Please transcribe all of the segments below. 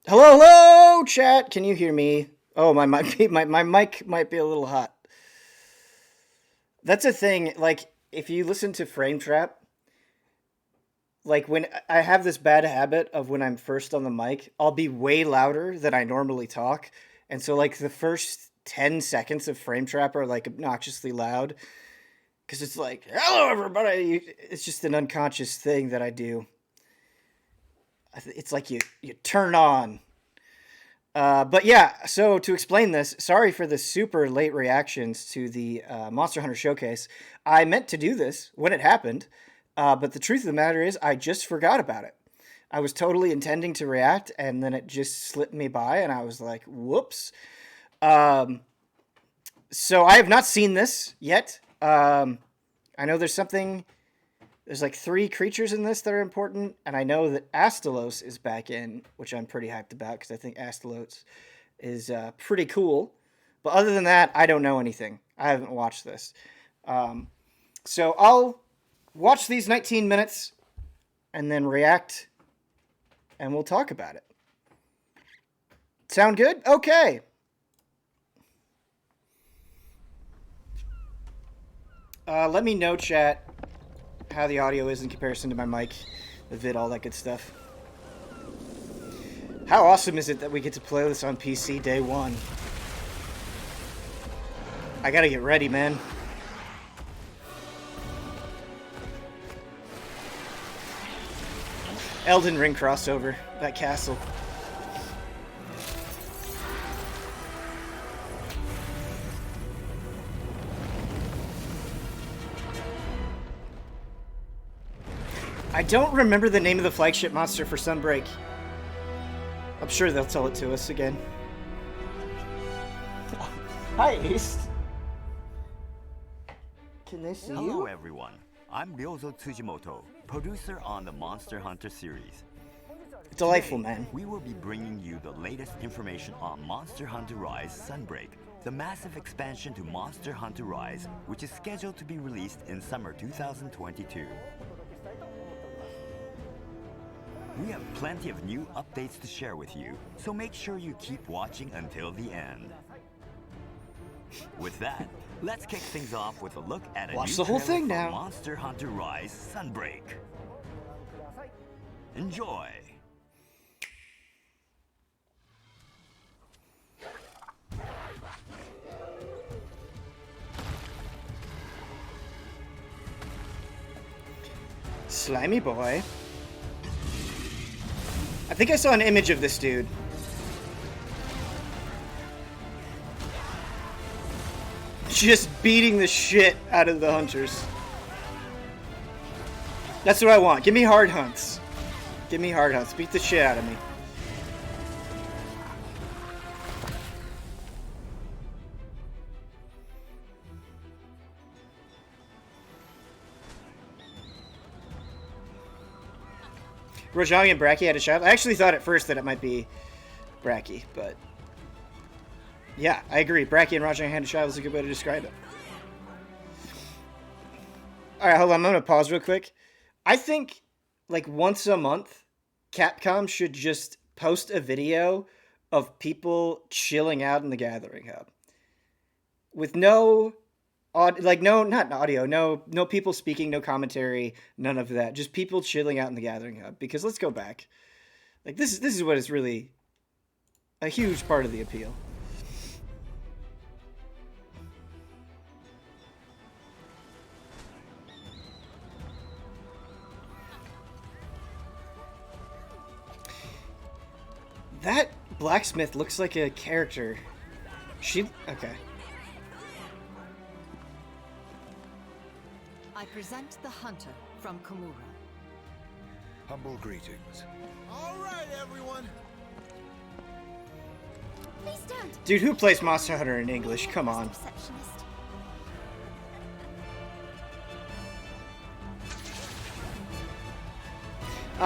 Hello, hello, chat. Can you hear me? Oh, my mic might be a little hot. That's a thing. Like, if you listen to Frame Trap, like when I have this bad habit of when I'm first on the mic, I'll be way louder than I normally talk, and so like the first 10 seconds of Frame Trap are like obnoxiously loud because it's like, "Hello, everybody." It's just an unconscious thing that I do. It's like you turn on. But yeah, so to explain this, sorry for the super late reactions to the Monster Hunter Showcase. I meant to do this when it happened, but the truth of the matter is, I just forgot about it. I was totally intending to react, and then it just slipped me by, and I was like, whoops. Um, so I have not seen this yet. I know there's like three creatures in this that are important, and I know that Astalos is back in, which I'm pretty hyped about because I think Astalos is pretty cool. But other than that, I don't know anything. I haven't watched this. So I'll watch these 19 minutes and then react, and we'll talk about it. Sound good? Okay. Let me know, chat, how the audio is in comparison to my mic, the vid, all that good stuff. How awesome is it that we get to play this on PC day one? I gotta get ready, man. Elden Ring crossover, that castle. I don't remember the name of the flagship monster for Sunbreak. I'm sure they'll tell it to us again. Hi, Ace. Can they see you? Hello everyone, I'm Ryozo Tsujimoto, producer on the Monster Hunter series. Delightful, Today, man. we will be bringing you the latest information on Monster Hunter Rise Sunbreak, the massive expansion to Monster Hunter Rise, which is scheduled to be released in summer 2022. We have plenty of new updates to share with you, so make sure you keep watching until the end. With that, let's kick things off with a look at a Watch new the whole trailer thing for now. Monster Hunter Rise Sunbreak. Enjoy! Slimy boy. I think I saw an image of this dude. Just beating the shit out of the hunters. That's what I want. Give me hard hunts. Give me hard hunts. Beat the shit out of me. Rojami and Bracky had a shot. I actually thought at first that it might be Bracky, but yeah, I agree. Bracky and Rojami had a shot is a good way to describe it. All right, hold on. I'm gonna pause real quick. I think like once a month, Capcom should just post a video of people chilling out in the Gathering Hub with no not audio, no people speaking, no commentary, none of that. Just people chilling out in the Gathering Hub. Because let's go back. Like this is what is really a huge part of the appeal. That blacksmith looks like a character. Okay. I present the hunter from Komura. Humble greetings. All right, everyone. Please don't. Dude, who plays Monster Hunter in English? Come on. Receptionist.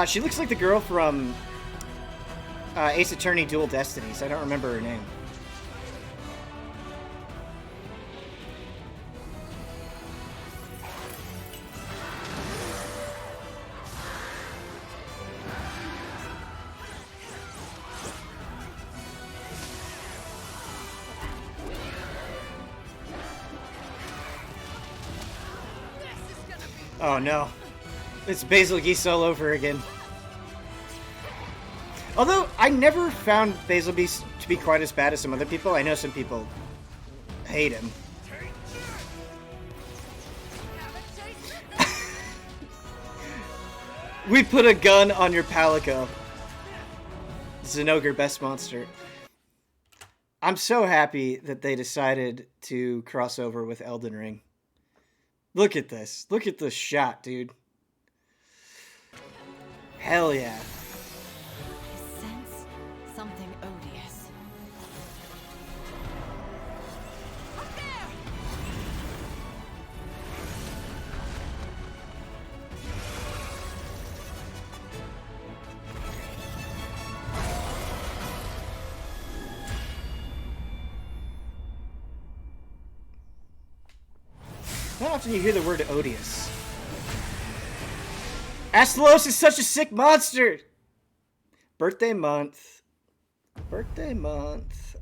She looks like the girl from Ace Attorney Dual Destinies. I don't remember her name. Oh no. It's Basil Geese all over again. Although, I never found Basil Geese to be quite as bad as some other people. I know some people hate him. We put a gun on your Palico. Zinogre, best monster. I'm so happy that they decided to cross over with Elden Ring. Look at this. Look at this shot, dude. Hell yeah. I sense something odious. Up there! Not often you hear the word odious. Astalos is such a sick monster! Birthday month. Birthday month.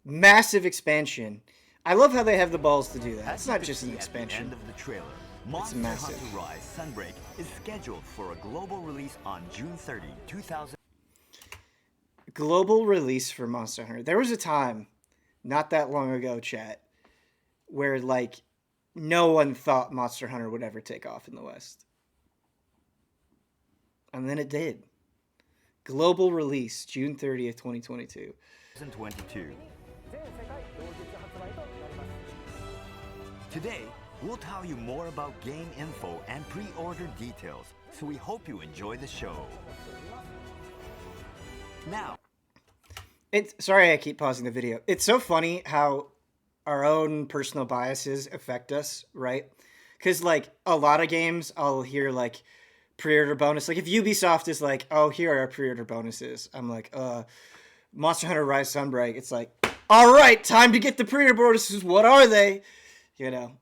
Massive expansion. I love how they have the balls to do that. It's not just an expansion. At the end of the trailer, Monster massive. Hunter Rise Sunbreak is scheduled for a global release on June 30, 2000. Global release for Monster Hunter. There was a time, not that long ago, chat, where, like, no one thought Monster Hunter would ever take off in the West. And then it did. Global release, June 30th, 2022. 2022. Today, we'll tell you more about game info and pre-order details, so we hope you enjoy the show. Now, Sorry I keep pausing the video. It's so funny how our own personal biases affect us, right? Because, like, a lot of games, I'll hear, like, pre-order bonus. Like, if Ubisoft is like, oh, here are our pre-order bonuses, I'm like, Monster Hunter Rise Sunbreak. It's like, all right, time to get the pre-order bonuses. What are they? You know,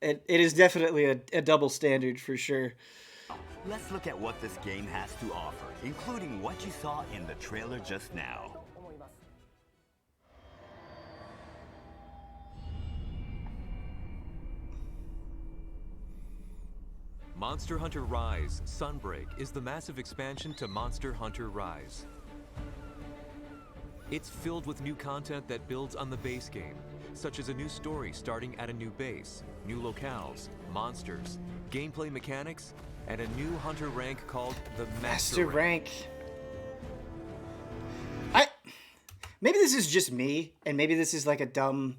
it is definitely a double standard for sure. let's look at what this game has to offer, including what you saw in the trailer just now. Monster Hunter Rise Sunbreak is the massive expansion to Monster Hunter Rise. It's filled with new content that builds on the base game, such as a new story starting at a new base, new locales, monsters, gameplay mechanics, and a new hunter rank called the Master Rank. Maybe this is just me, and maybe this is like a dumb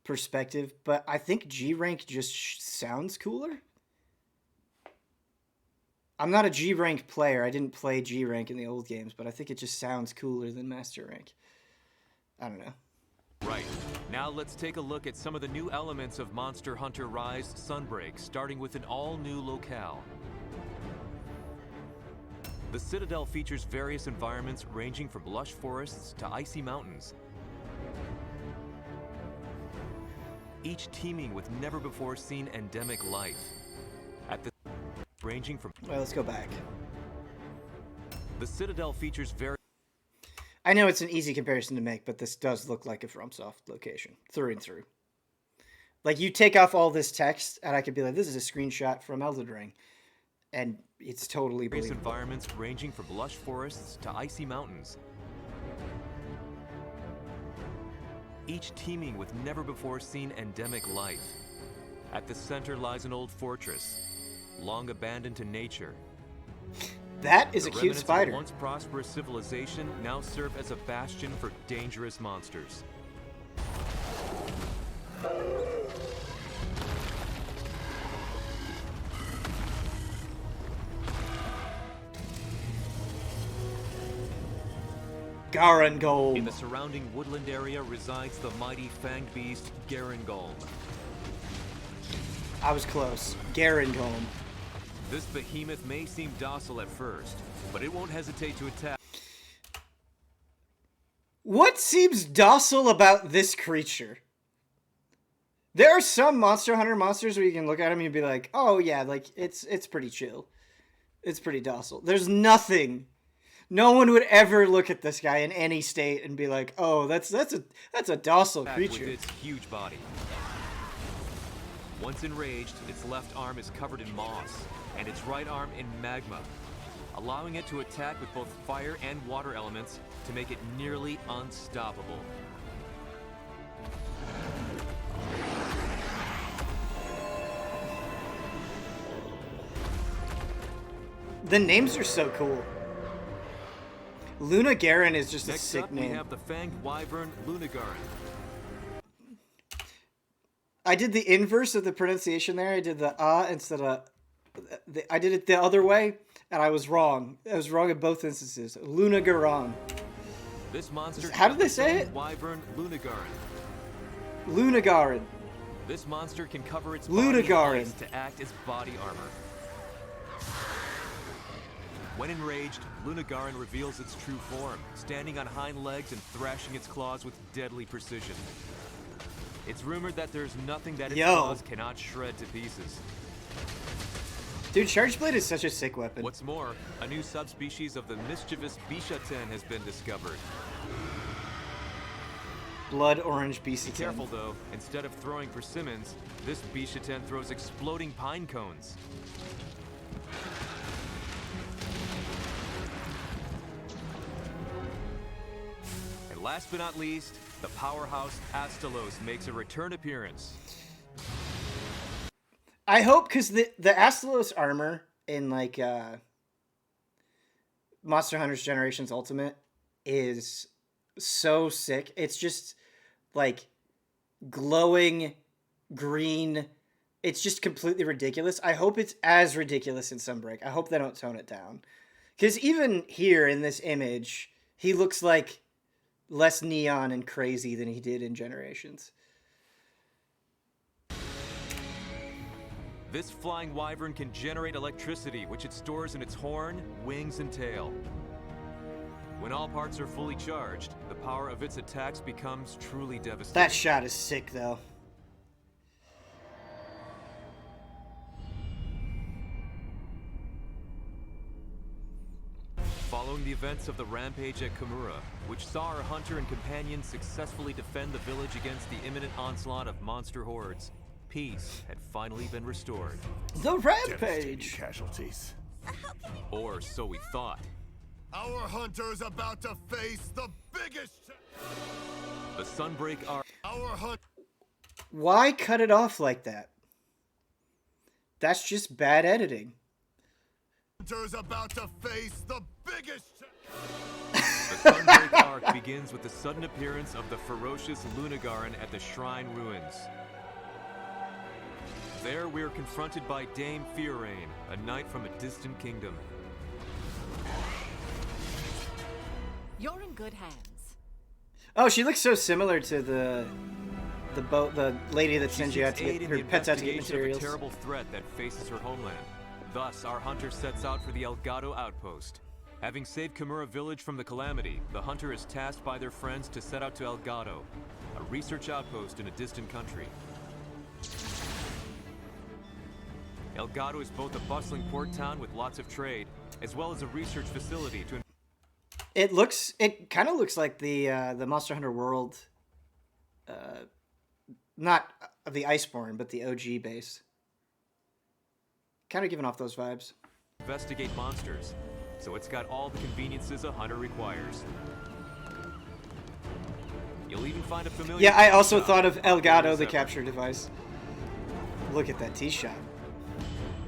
perspective, but I think G rank just sounds cooler. I'm not a G rank player. I didn't play G rank in the old games, but I think it just sounds cooler than Master Rank. I don't know. Right. Now let's take a look at some of the new elements of Monster Hunter Rise Sunbreak, starting with an all-new locale. The Citadel features various environments ranging from lush forests to icy mountains, each teeming with never-before-seen endemic life. Ranging from... Well, let's go back. The Citadel features very... I know it's an easy comparison to make, but this does look like a FromSoft location, through and through. Like, you take off all this text, and I could be like, this is a screenshot from Elden Ring. And it's totally believable. Environments ranging from lush forests to icy mountains, each teeming with never-before-seen endemic life. At the center lies an old fortress, long abandoned to nature. That is a The cute remnants of spider. a once prosperous civilization now serve as a bastion for dangerous monsters. Garangolm. In the surrounding woodland area resides the mighty fanged beast Garangolm. I was close. Garangolm. This behemoth may seem docile at first, but it won't hesitate to attack. What seems docile about this creature? There are some Monster Hunter monsters where you can look at them and be like, oh yeah, like it's pretty chill. It's pretty docile. There's nothing. No one would ever look at this guy in any state and be like, oh, that's a docile creature. With its huge body. Once enraged, its left arm is covered in moss, and its right arm in magma, allowing it to attack with both fire and water elements to make it nearly unstoppable. The names are so cool. Luna Garen is just a Next sick up, name. we have the fanged wyvern Lunagarin. I did the inverse of the pronunciation there. I did the instead of I did it the other way, and I was wrong. I was wrong in both instances. Luna Garan. This monster. How did they is the say fanged it? Wyvern Lunagarin. Luna Garan. This monster can cover its body in Lunagarin. ice to act as body armor. When enraged, Lunagarin reveals its true form, standing on hind legs and thrashing its claws with deadly precision. It's rumored that there's nothing that its claws cannot shred to pieces. Dude, Charge Blade is such a sick weapon. What's more, a new subspecies of the mischievous Bishaten has been discovered. Blood Orange Beast. Be careful though, instead of throwing persimmons, this Bishaten throws exploding pine cones. And last but not least, the powerhouse Astalos makes a return appearance. I hope, because the Astalos armor in like Monster Hunter's Generations Ultimate is so sick. It's just like glowing green. It's just completely ridiculous. I hope it's as ridiculous in Sunbreak. I hope they don't tone it down. Because even here in this image, he looks like less neon and crazy than he did in Generations. This flying wyvern can generate electricity, which it stores in its horn, wings, and tail. When all parts are fully charged, the power of its attacks becomes truly devastating. That shot is sick, though. Following the events of the rampage at Kamura, which saw our hunter and companions successfully defend the village against the imminent onslaught of monster hordes, peace had finally been restored. The rampage! Casualties. Or so we thought. Our hunter is about to face the biggest. The Sunbreak arc. Our hunter Why cut it off like that? That's just bad editing. is about to face the biggest. The Sunbreak arc begins with the sudden appearance of the ferocious Lunagarin at the shrine ruins. There we are confronted by Dame Fearain, a knight from a distant kingdom. You're in good hands. Oh, she looks so similar to the lady that sends you out to Aid get in her the pets out to get investigation of a materials. terrible threat that faces her homeland. Thus, our hunter sets out for the Elgato outpost. Having saved Kamura village from the calamity, the hunter is tasked by their friends to set out to Elgato, a research outpost in a distant country. Elgato is both a bustling port town with lots of trade, as well as a research facility to... It kind of looks like the Monster Hunter World, not the Iceborne, but the OG base. Kind of giving off those vibes. investigate monsters, so it's got all the conveniences a hunter requires. You'll even find a familiar... Yeah, I also shop thought of Elgato, as the ever. capture device. Look at that tee shot.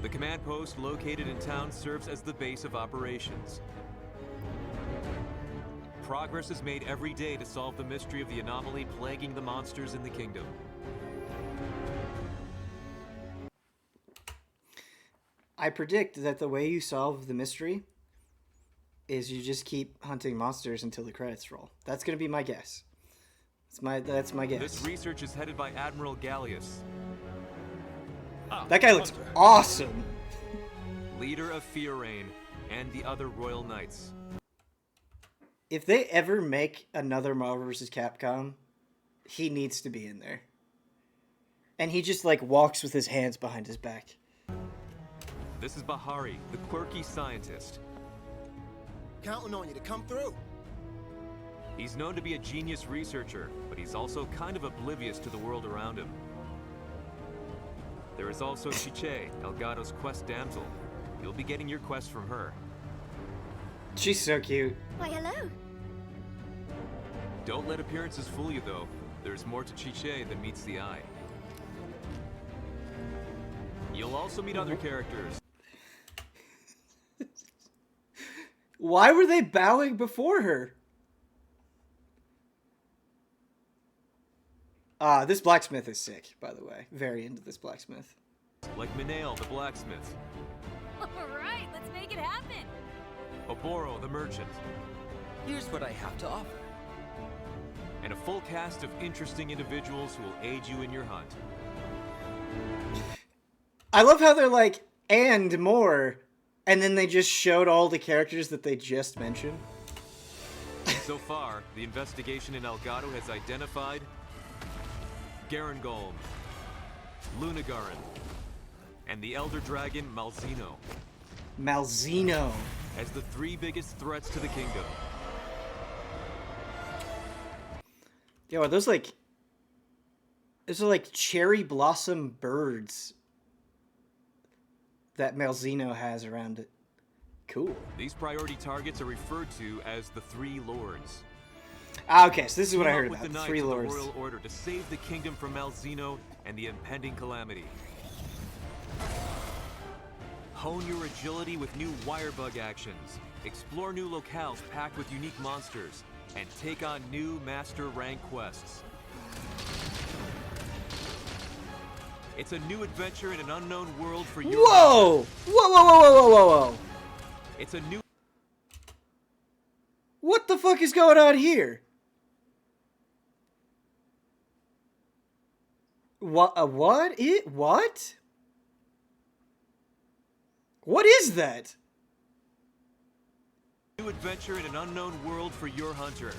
The command post located in town serves as the base of operations. Progress is made every day to solve the mystery of the anomaly plaguing the monsters in the kingdom. I predict that the way you solve the mystery is you just keep hunting monsters until the credits roll. That's going to be my guess. That's my guess. This research is headed by Admiral Gallius, That guy looks awesome. leader of Fearain and the other royal knights. If they ever make another Marvel vs. Capcom, he needs to be in there. And he just like walks with his hands behind his back. This is Bahari, the quirky scientist. Counting on you to come through. He's known to be a genius researcher, but he's also kind of oblivious to the world around him. There is also Chiche, Elgato's quest damsel. You'll be getting your quest from her. She's so cute. Why, hello. Don't let appearances fool you, though. There's more to Chiche than meets the eye. You'll also meet other characters. Why were they bowing before her? This blacksmith is sick, by the way. Very into this blacksmith. Like Minael, the blacksmith. Alright, let's make it happen. Oboro, the merchant. Here's what I have to offer. And a full cast of interesting individuals who will aid you in your hunt. I love how they're like, and more, and then they just showed all the characters that they just mentioned. So far, the investigation in Elgato has identified Garangolm, Lunagaran, and the Elder Dragon Malzeno Malzeno. as the 3 biggest threats to the kingdom. Yo, are those like... Those are like cherry blossom birds that Malzeno has around it. Cool. These priority targets are referred to as the 3 Lords. Okay, so this is what I Team up heard with about, the the Knights 3 of the lords. Royal Order to save the kingdom from Malzeno and the impending calamity. Hone your agility with new wirebug actions. Explore new locales packed with unique monsters. And take on new master rank quests. It's a new adventure in an unknown world for your... Whoa! Whoa, whoa, whoa, whoa, whoa, whoa, whoa! It's a new... What the fuck is going on here? What? What? What? What is that? New adventure in an unknown world for your hunter.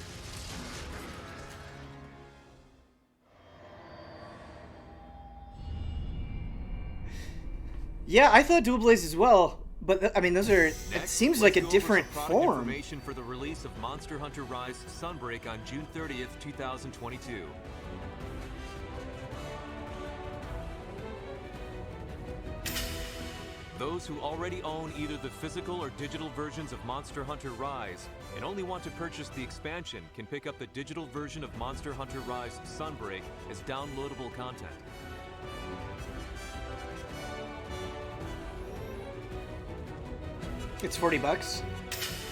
Yeah, I thought Dual Blaze as well, but I mean, those are. It Next, seems let's like a go over different some product form. Information for the release of Monster Hunter Rise Sunbreak on June 30th, 2022. Those who already own either the physical or digital versions of Monster Hunter Rise and only want to purchase the expansion can pick up the digital version of Monster Hunter Rise Sunbreak as downloadable content. It's $40.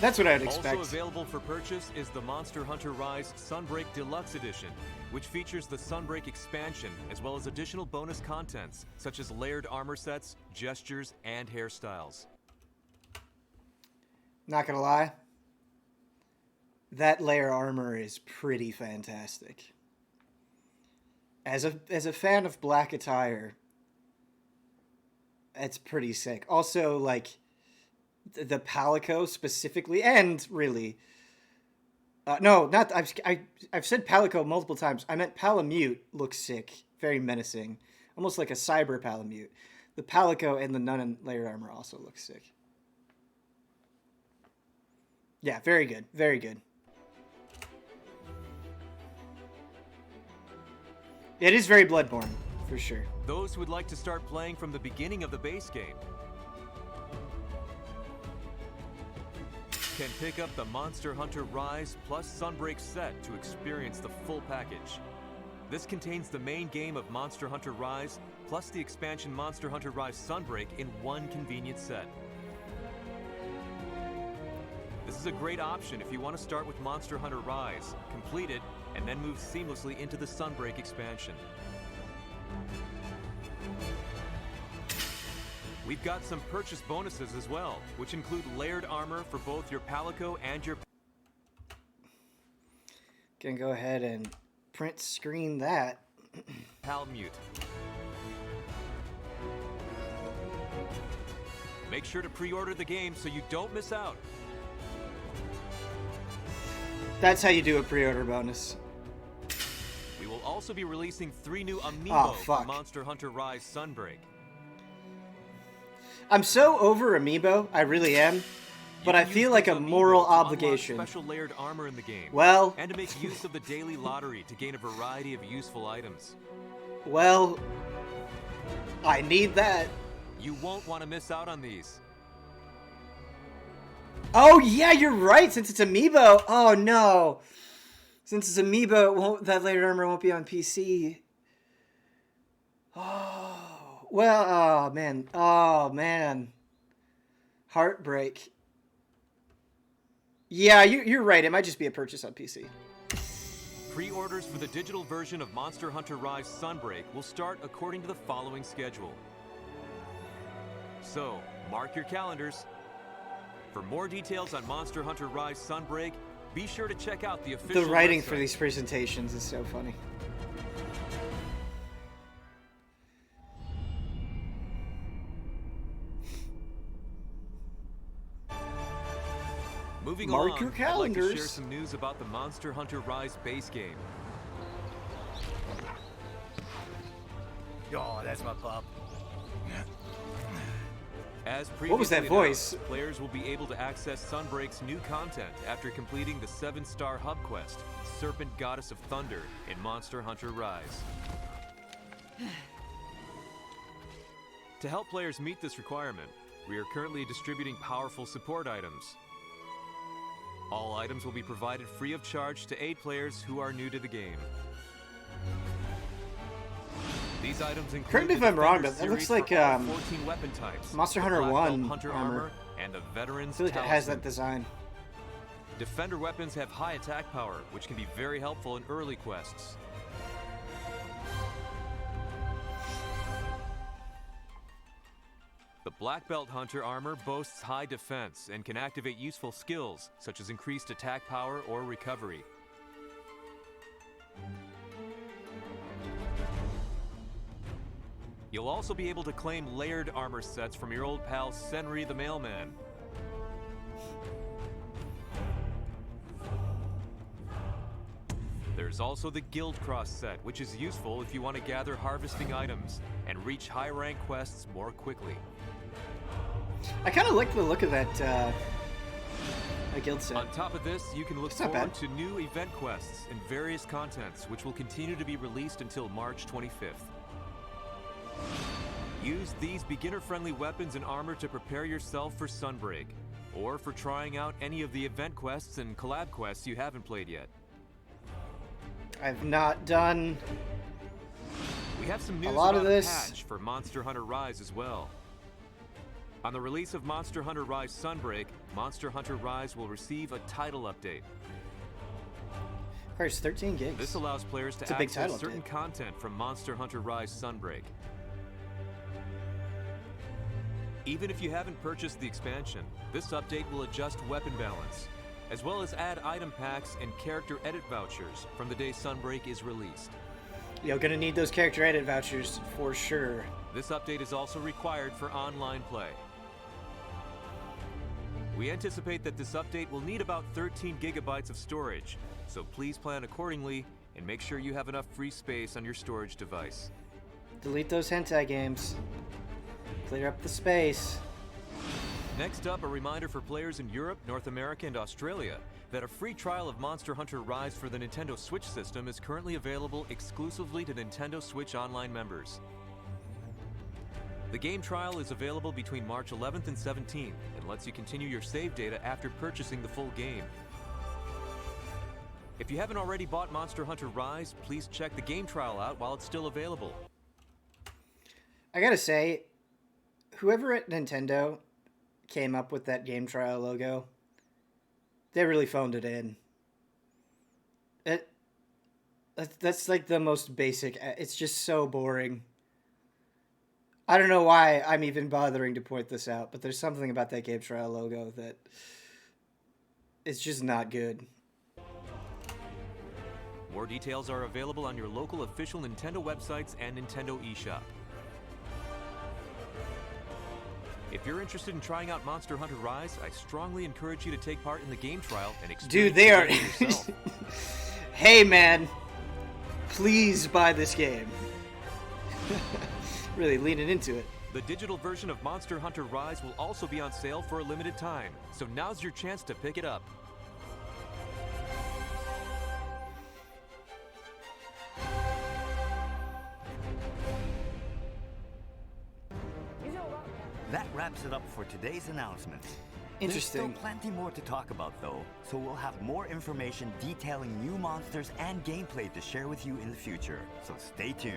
That's what I'd expect. Also available for purchase is the Monster Hunter Rise Sunbreak Deluxe Edition, which features the Sunbreak expansion as well as additional bonus contents such as layered armor sets, gestures, and hairstyles. Not gonna lie, that layer armor is pretty fantastic. As a fan of black attire, it's pretty sick. Also, like the Palico specifically, and really, no, not I've said Palico multiple times. I meant Palamute looks sick, very menacing, almost like a cyber Palamute. The Palico and the Nun and layered armor also look sick. Yeah, very good, very good. It is very Bloodborne, for sure. Those who would like to start playing from the beginning of the base game can pick up the Monster Hunter Rise plus Sunbreak set to experience the full package. This contains the main game of Monster Hunter Rise plus the expansion Monster Hunter Rise Sunbreak in one convenient set. This is a great option if you want to start with Monster Hunter Rise, complete it, and then move seamlessly into the Sunbreak expansion. We've got some purchase bonuses as well, which include layered armor for both your Palico and your... Gonna go ahead and print screen that. Palamute. Make sure to pre-order the game so you don't miss out. That's how you do a pre-order bonus. We will also be releasing 3 new amiibo Oh, for fuck. Monster Hunter Rise Sunbreak. I'm so over Amiibo, I really am, but You I can feel use like these a amiibo moral to unlock obligation. Special layered armor in the game. Well, And to make use of the daily lottery to gain a variety of useful items. well, I need that. You won't want to miss out on these. Oh yeah, you're right. Since it's amiibo. Oh no. Since it's amiibo, that layered armor won't be on PC. Oh well. Oh man. Oh man. Heartbreak. Yeah, you're right. It might just be a purchase on PC. Pre-orders for the digital version of Monster Hunter Rise Sunbreak will start according to the following schedule. So, mark your calendars. For more details on Monster Hunter Rise Sunbreak, be sure to check out the official The writing website. for these presentations is so funny. Moving Mark along, your I'd like to calendars. share some news about the Monster Hunter Rise base game. Oh, that's my pup. As previously What was that voice? announced, players will be able to access Sunbreak's new content after completing the 7-star hub quest, Serpent Goddess of Thunder, in Monster Hunter Rise. To help players meet this requirement, we are currently distributing powerful support items. All items will be provided free of charge to aid players who are new to the game. These items include Correct me if the I'm wrong, Defender but that looks series like, for all 14 weapon types, Monster the Hunter Black 1 Belt Hunter armor. and the Veteran's I feel like it has Talisman. that design. Defender weapons have high attack power, which can be very helpful in early quests. The Black Belt Hunter armor boasts high defense and can activate useful skills, such as increased attack power or recovery. You'll also be able to claim layered armor sets from your old pal Senri the Mailman. There's also the Guild Cross set, which is useful if you want to gather harvesting items and reach high rank quests more quickly. I kind of like the look of that guild set. On top of this, you can look It's not forward bad. to new event quests and various contents, which will continue to be released until March 25th. Use these beginner-friendly weapons and armor to prepare yourself for Sunbreak, or for trying out any of the event quests and collab quests you haven't played yet. I've not done We have some news lot of about this. a patch for Monster Hunter Rise as well. On the release of Monster Hunter Rise Sunbreak, Monster Hunter Rise will receive a title update. Of course, 13 gigs. This allows players to It's a big access title certain update. content from Monster Hunter Rise Sunbreak. Even if you haven't purchased the expansion, this update will adjust weapon balance, as well as add item packs and character edit vouchers from the day Sunbreak is released. You're gonna need those character edit vouchers for sure. This update is also required for online play. We anticipate that this update will need about 13 gigabytes of storage, so please plan accordingly and make sure you have enough free space on your storage device. Delete those hentai games. Clear up the space. Next up, a reminder for players in Europe, North America, and Australia that a free trial of Monster Hunter Rise for the Nintendo Switch system is currently available exclusively to Nintendo Switch Online members. The game trial is available between March 11th and 17th and lets you continue your save data after purchasing the full game. If you haven't already bought Monster Hunter Rise, please check the game trial out while it's still available. I gotta say, whoever at Nintendo came up with that game trial logo, they really phoned it in. That's like the most basic. It's just so boring. I don't know why I'm even bothering to point this out, but there's something about that game trial logo that it's just not good. More details are available on your local official Nintendo websites and Nintendo eShop. If you're interested in trying out Monster Hunter Rise, I strongly encourage you to take part in the game trial and experience Dude, they the are. game yourself. Hey, man. Please buy this game. Really leaning into it. The digital version of Monster Hunter Rise will also be on sale for a limited time, so now's your chance to pick it up. That wraps it up for today's announcements. Interesting. There's still plenty more to talk about though, so we'll have more information detailing new monsters and gameplay to share with you in the future, so stay tuned.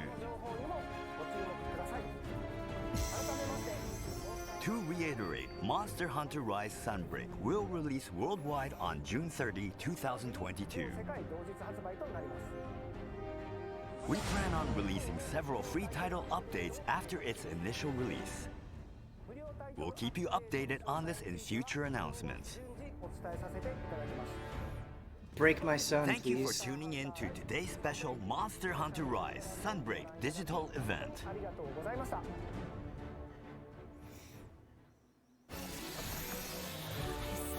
To reiterate, Monster Hunter Rise Sunbreak will release worldwide on June 30, 2022. We plan on releasing several free title updates after its initial release. We'll keep you updated on this in future announcements. Break my sun, Thank please. you for tuning in to today's special Monster Hunter Rise Sunbreak digital event. I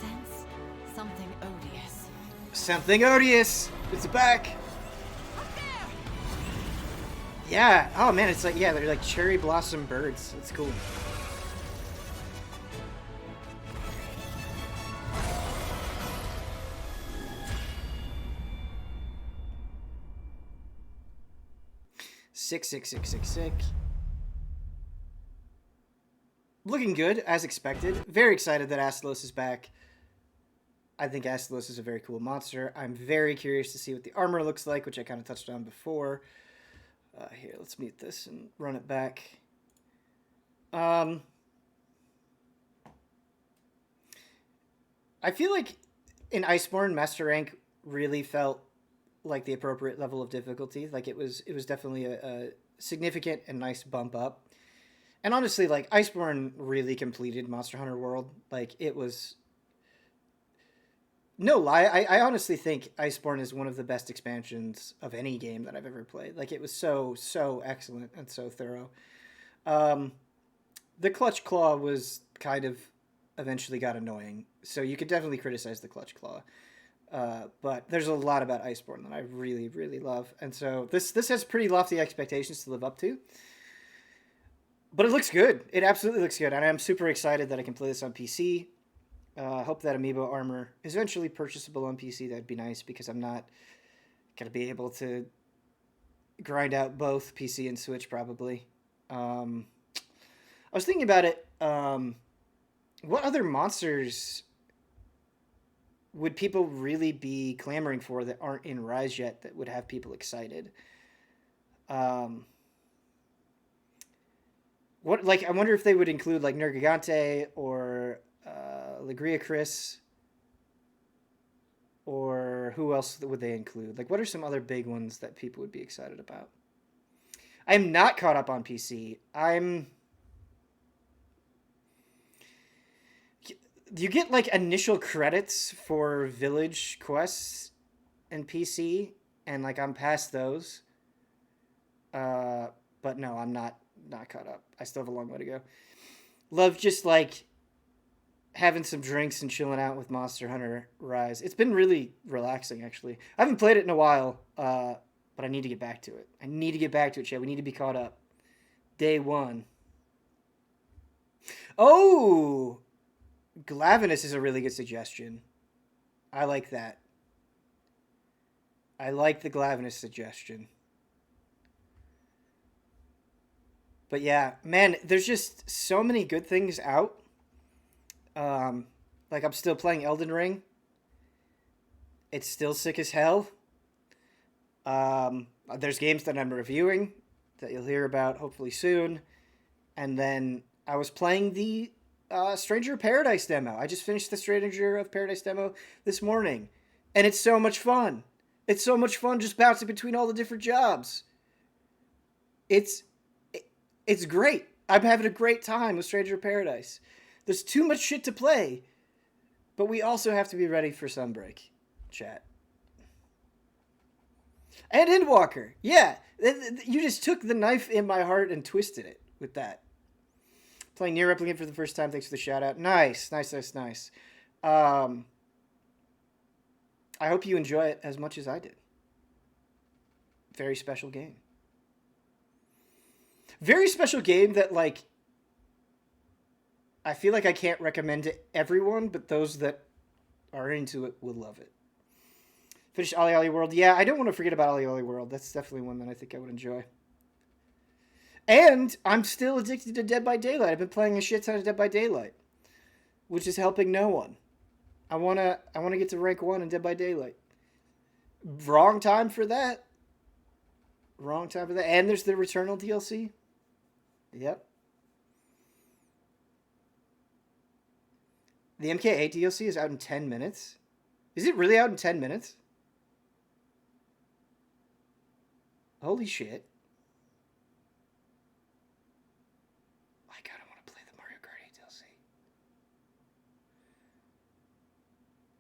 sense something odious. Something odious. It's back. Yeah. Oh man, it's like, yeah, they're like cherry blossom birds. It's cool. Six. Looking good, as expected. Very excited that Astalos is back. I think Astalos is a very cool monster. I'm very curious to see what the armor looks like, which I kind of touched on before. Here, let's mute this and run it back. I feel like in Iceborne, Master Rank really felt like the appropriate level of difficulty. Like it was definitely a significant and nice bump up. And honestly, like Iceborne really completed Monster Hunter World. Like it was, no lie, I honestly think Iceborne is one of the best expansions of any game that I've ever played. Like it was so excellent and so thorough. The Clutch Claw was kind of eventually got annoying, so you could definitely criticize the Clutch Claw. But there's a lot about Iceborne that I really love, and so this has pretty lofty expectations to live up to. But it looks good. It absolutely looks good, and I'm super excited that I can play this on PC. I hope that amiibo armor is eventually purchasable on PC. That'd be nice, because I'm not gonna be able to grind out both PC and Switch probably. I was thinking about it. What other monsters would people really be clamoring for that aren't in Rise yet that would have people excited? What, like, I wonder if they would include like Nergigante or Ligriacris, or who else would they include? Like, what are some other big ones that people would be excited about? I'm not caught up on PC. You get like initial credits for village quests in PC, and like I'm past those. But no, I'm not caught up. I still have a long way to go. Love just like having some drinks and chilling out with Monster Hunter Rise. It's been really relaxing, actually. I haven't played it in a while, but I need to get back to it. Chad. We need to be caught up. Day one. Oh! Glavenus is a really good suggestion. I like that. I like the Glavenus suggestion. But yeah, man, there's just so many good things out. Like I'm still playing Elden Ring. It's still sick as hell. There's games that I'm reviewing that you'll hear about hopefully soon. And then I was playing the Stranger of Paradise demo. I just finished the Stranger of Paradise demo this morning. And it's so much fun. It's so much fun just bouncing between all the different jobs. It's great. I'm having a great time with Stranger of Paradise. There's too much shit to play. But we also have to be ready for Sunbreak, chat. And Endwalker. Yeah. You just took the knife in my heart and twisted it with that. Playing Nier Replicant for the first time. Thanks for the shout out. Nice. I hope you enjoy it as much as I did. Very special game. Very special game that, like, I feel like I can't recommend to everyone, but those that are into it will love it. Finish Ali World. Yeah, I don't want to forget about Ali World. That's definitely one that I think I would enjoy. And I'm still addicted to Dead by Daylight. I've been playing a shit ton of Dead by Daylight, which is helping no one. I wanna get to rank 1 in Dead by Daylight. Wrong time for that. Wrong time for that. And there's the Returnal DLC. Yep. The MK8 DLC is out in 10 minutes. Is it really out in 10 minutes? Holy shit. I kinda want to play the Mario Kart 8 DLC.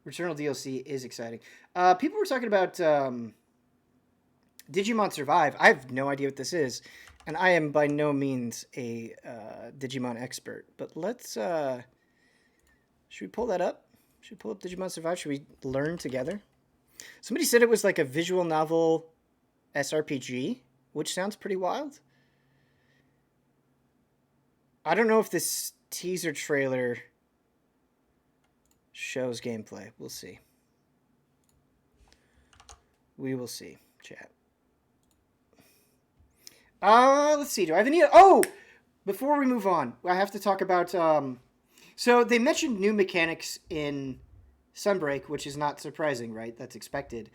Returnal DLC is exciting. People were talking about Digimon Survive. I have no idea what this is, and I am by no means a Digimon expert. But let's... should we pull that up? Should we pull up Digimon Survive? Should we learn together? Somebody said it was like a visual novel SRPG, which sounds pretty wild. I don't know if this teaser trailer shows gameplay. We'll see. We will see, chat. Let's see. Do I have any... Oh! Before we move on, I have to talk about... So they mentioned new mechanics in Sunbreak, which is not surprising, right? That's expected.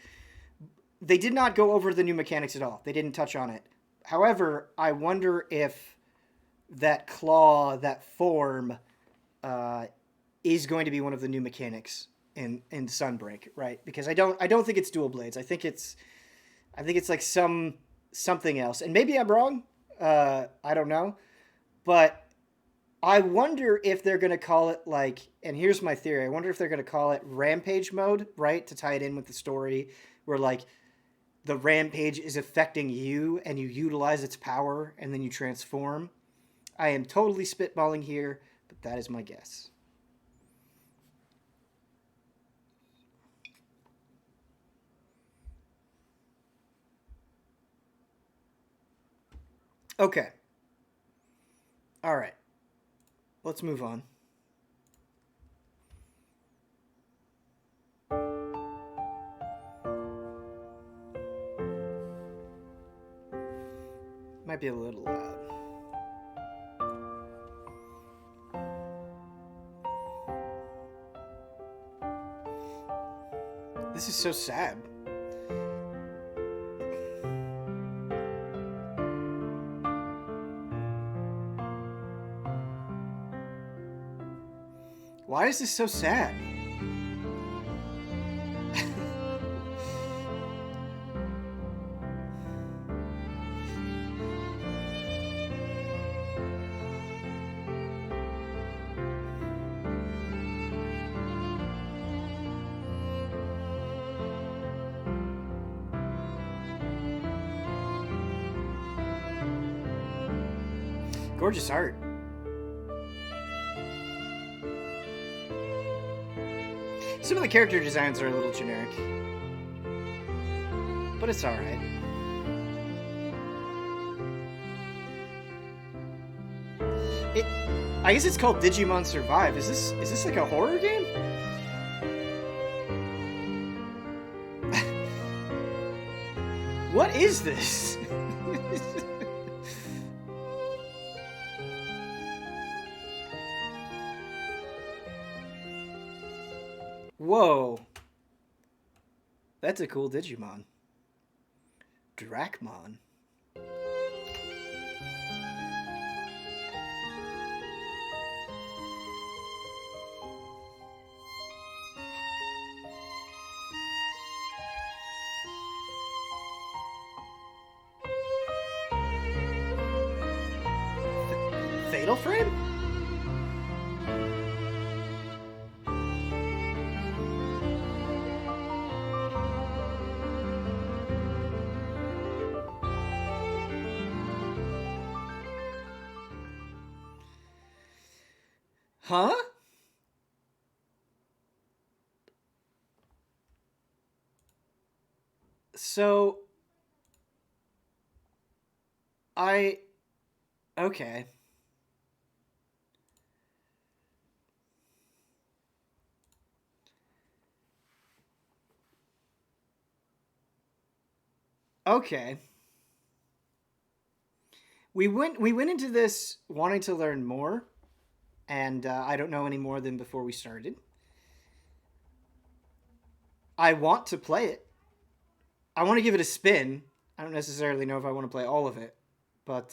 They did not go over the new mechanics at all. They didn't touch on it. However, I wonder if that claw, that form, is going to be one of the new mechanics in Sunbreak, right? Because I don't think it's dual blades. I think it's like something else. And maybe I'm wrong. I don't know. But I wonder if they're going to call it like, and here's my theory. I wonder if they're going to call it rampage mode, right? To tie it in with the story where like the rampage is affecting you and you utilize its power and then you transform. I am totally spitballing here, but that is my guess. Okay. All right. Let's move on. Might be a little loud. This is so sad. Why is this so sad? Gorgeous art. Some of the character designs are a little generic, but it's alright. I guess it's called Digimon Survive. Is this like a horror game? What is this? Whoa. That's a cool Digimon. Dracmon. Fatal Frame? Huh? So okay. Okay. We went into this wanting to learn more, and I don't know any more than before we started. I want to play it. I want to give it a spin. I don't necessarily know if I want to play all of it, but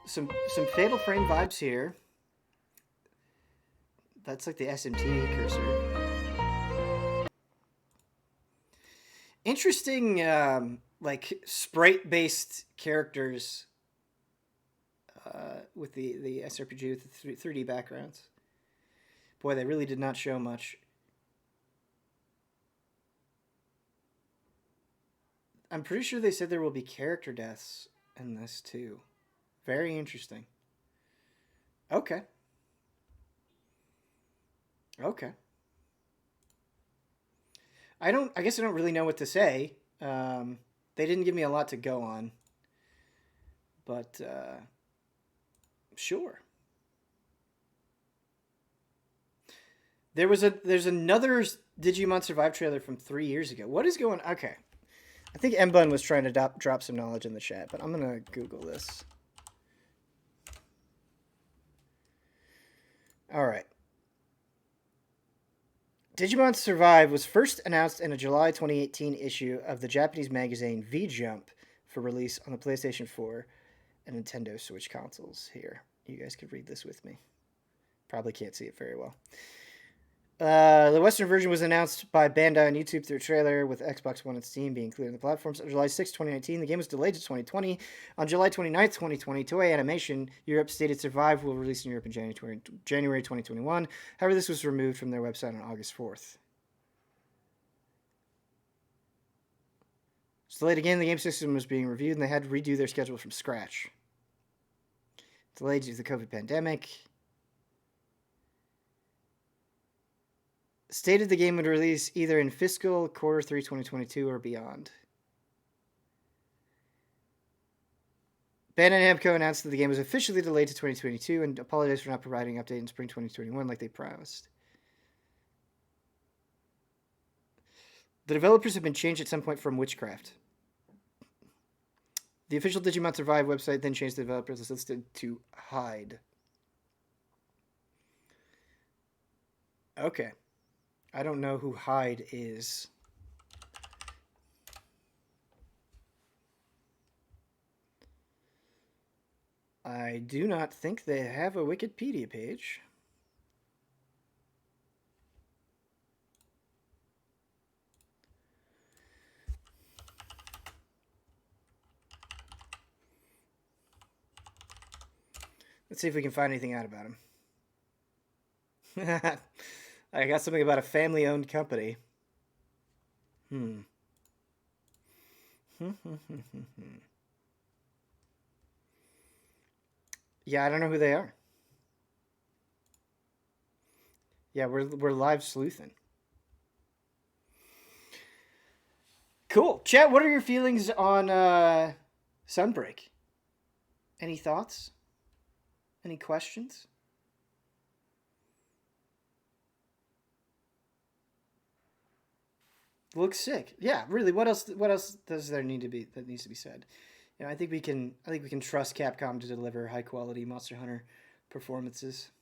some Fatal Frame vibes here. That's like the SMT cursor. Interesting, like sprite-based characters with the SRPG with the 3D backgrounds. Boy, they really did not show much. I'm pretty sure they said there will be character deaths in this too. Very interesting. Okay. Okay. I guess I don't really know what to say. They didn't give me a lot to go on. But sure. There's another Digimon Survive trailer from 3 years ago. What is going? Okay. I think Mbun was trying to drop some knowledge in the chat, but I'm going to Google this. All right. Digimon Survive was first announced in a July 2018 issue of the Japanese magazine V-Jump for release on the PlayStation 4 and Nintendo Switch consoles. Here, you guys could read this with me. Probably can't see it very well. The Western version was announced by Bandai on YouTube through a trailer, with Xbox One and Steam being included in the platforms. On July 6, 2019, the game was delayed to 2020. On July 29, 2020, Toei Animation Europe stated Survive will release in Europe in January 2021. However, this was removed from their website on August 4th. It's delayed again. The game system was being reviewed, and they had to redo their schedule from scratch. Delayed due to the COVID pandemic. Stated the game would release either in fiscal quarter 3 2022 or beyond. Bandai Namco announced that the game was officially delayed to 2022 and apologized for not providing an update in spring 2021 like they promised. The developers have been changed at some point from Witchcraft. The official Digimon Survive website then changed the developers listed to Hide. Okay. I don't know who Hyde is. I do not think they have a Wikipedia page. Let's see if we can find anything out about him. I got something about a family-owned company. Yeah, I don't know who they are. Yeah, we're live sleuthing. Cool. Chat, what are your feelings on Sunbreak? Any thoughts? Any questions? Looks sick. Yeah, really. What else does there need to be that needs to be said? You know, I think we can trust Capcom to deliver high quality Monster Hunter performances.